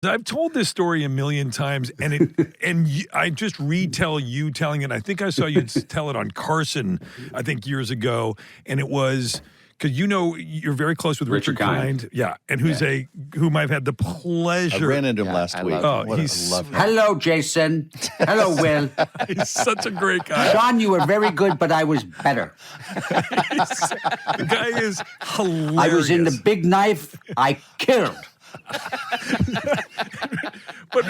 I've told this story a million times, and I just retell you telling it. I think I saw you tell it on Carson, I think years ago, and it was because you're very close with Richard Kind, yeah, and whom I've had the pleasure. I ran into him last week. Oh, I love him. Hello, Jason. Hello, Will. He's such a great guy. Sean, you were very good, but I was better. The guy is hilarious. I was in the big knife. I killed. But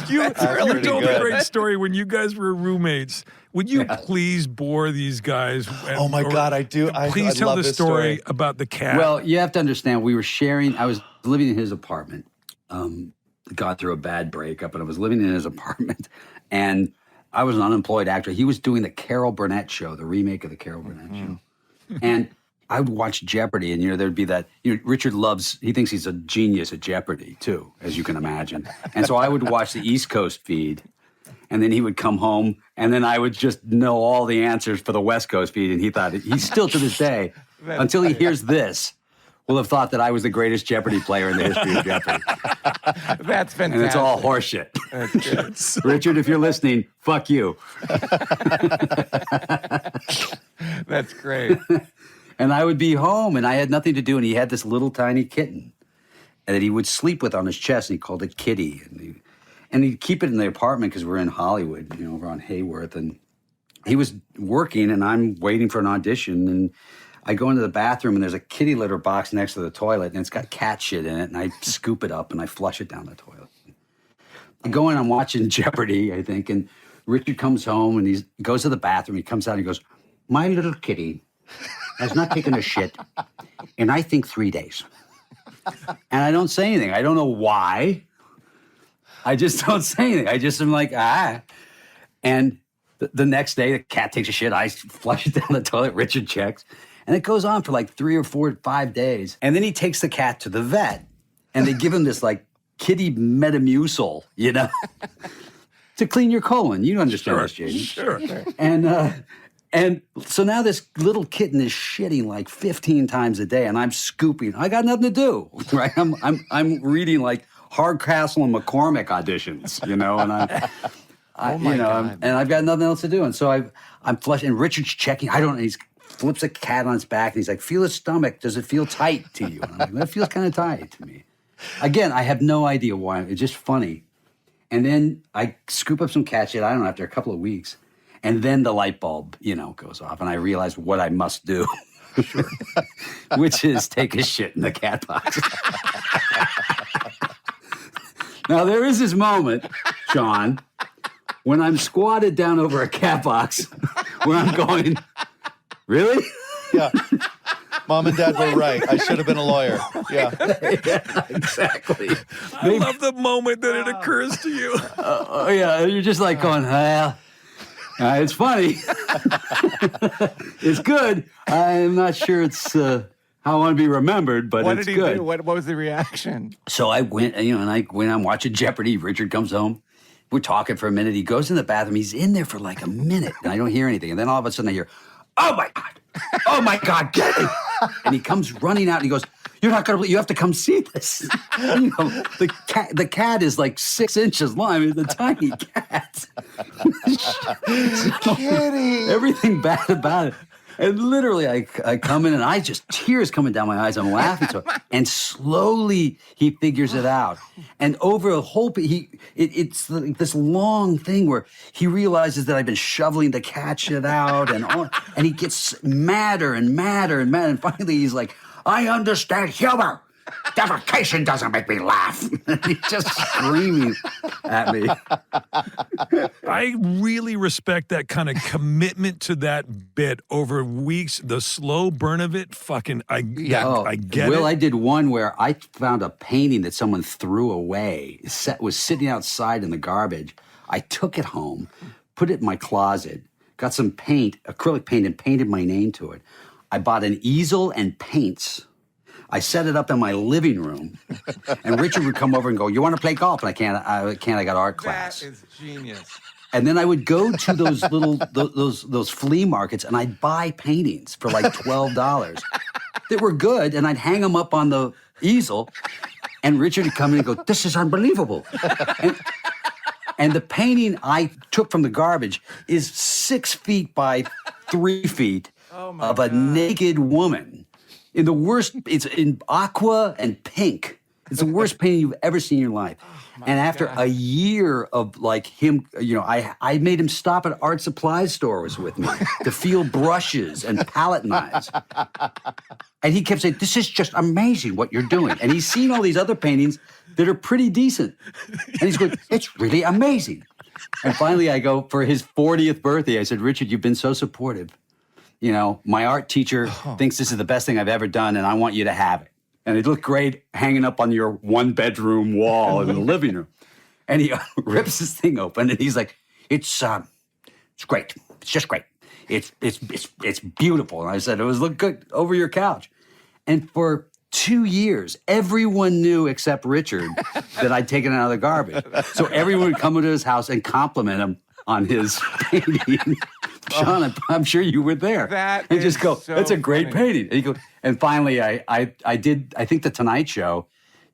you told a great story when you guys were roommates. Would you please bore these guys? Oh my God, I do. Please tell the story about the cat. Well, you have to understand, we were sharing. I was living in his apartment. Got through a bad breakup, and I was living in his apartment. And I was an unemployed actor. He was doing the Carol Burnett show, the remake of the Carol Burnett show. And I would watch Jeopardy, and there'd be that. Richard he thinks he's a genius at Jeopardy too, as you can imagine. And so I would watch the East Coast feed, and then he would come home, and then I would just know all the answers for the West Coast feed. And he thought he's still to this day, until he hears this, will have thought that I was the greatest Jeopardy player in the history of Jeopardy. That's fantastic. And it's all horseshit. Richard, if you're listening, fuck you. That's great. And I would be home, and I had nothing to do, and he had this little tiny kitten and that he would sleep with on his chest, and he called it Kitty. And he'd keep it in the apartment because we're in Hollywood, over on Hayworth. And he was working, and I'm waiting for an audition, and I go into the bathroom, and there's a kitty litter box next to the toilet, and it's got cat shit in it, and I scoop it up, and I flush it down the toilet. I go in, I'm watching Jeopardy, I think, and Richard comes home, and he goes to the bathroom, he comes out, and he goes, "My little kitty has not taken a shit in, I think, 3 days." And I don't say anything. I don't know why. I just don't say anything. I just am like, And the next day, the cat takes a shit. I flush it down the toilet. Richard checks. And it goes on for like 3 or 4 or 5 days. And then he takes the cat to the vet. And they give him this like kitty Metamucil, to clean your colon. You understand this, Jason. Sure. And so now this little kitten is shitting like 15 times a day, and I'm scooping. I got nothing to do, right? I'm reading like Hardcastle and McCormick auditions, and I've got nothing else to do, and so I'm flushing. And Richard's checking. He flips a cat on its back, and he's like, "Feel his stomach. Does it feel tight to you?" And I'm like, "That feels kind of tight to me." Again, I have no idea why. It's just funny. And then I scoop up some cat shit. I don't know, after a couple of weeks. And then the light bulb, goes off, and I realize what I must do, which is take a shit in the cat box. Now, there is this moment, Sean, when I'm squatted down over a cat box, where I'm going, really? Yeah. Mom and Dad were right. I should have been a lawyer. Yeah. Yeah, exactly. I love the moment that it occurs to you. Yeah, you're just like going, it's funny. It's good. I'm not sure it's how I want to be remembered, but it's good. What did he do? What was the reaction? So I went, when I'm watching Jeopardy, Richard comes home. We're talking for a minute. He goes in the bathroom. He's in there for like a minute, and I don't hear anything. And then all of a sudden I hear, "Oh my God! Oh my God, get him!" And he comes running out, and he goes, "You're not going to, you have to come see this." The cat is like 6 inches long. I mean, the tiny cat. So, everything bad about it. And literally, I come in, and I just, tears coming down my eyes. I'm laughing. And slowly, he figures it out. And over a whole, it's like this long thing where he realizes that I've been shoveling the cat shit out, and he gets madder and madder and madder. And finally, he's like, "I understand humor. Defecation doesn't make me laugh." And he's just screaming at me. I really respect that kind of commitment to that bit over weeks. The slow burn of it, I get it. Will, I did one where I found a painting that someone threw away. It was sitting outside in the garbage. I took it home, put it in my closet, got some paint, acrylic paint, and painted my name to it. I bought an easel and paints. I set it up in my living room, and Richard would come over and go, "You want to play golf?" And I can't. I got art class. That is genius. And then I would go to those little those flea markets, and I'd buy paintings for like $12 that were good, and I'd hang them up on the easel. And Richard would come in and go, this is unbelievable. And the painting I took from the garbage is 6 feet by 3 feet of a naked woman. In the worst, it's in aqua and pink. It's the worst painting you've ever seen in your life. And after a year of like him, I made him stop at art supply stores with me to feel brushes and palette knives. And he kept saying, this is just amazing what you're doing. And he's seen all these other paintings that are pretty decent. And he's going, it's really amazing. And finally I go, for his 40th birthday, I said, Richard, you've been so supportive. My art teacher thinks this is the best thing I've ever done, and I want you to have it. And it looked great hanging up on your 1-bedroom wall in the living room. And he rips this thing open, and he's like, it's great. It's just great. It's beautiful. And I said, it was look good over your couch. And for 2 years, everyone knew except Richard that I'd taken it out of the garbage. So everyone would come into his house and compliment him on his painting. Sean, I'm sure you were there. And just go, so that's a great funny. painting. And, you go, and finally, I think The Tonight Show,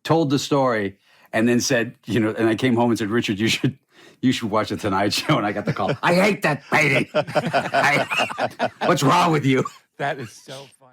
told the story, and then said, and I came home and said, Richard, you should watch The Tonight Show. And I got the call. I hate that painting. What's wrong with you? That is so funny.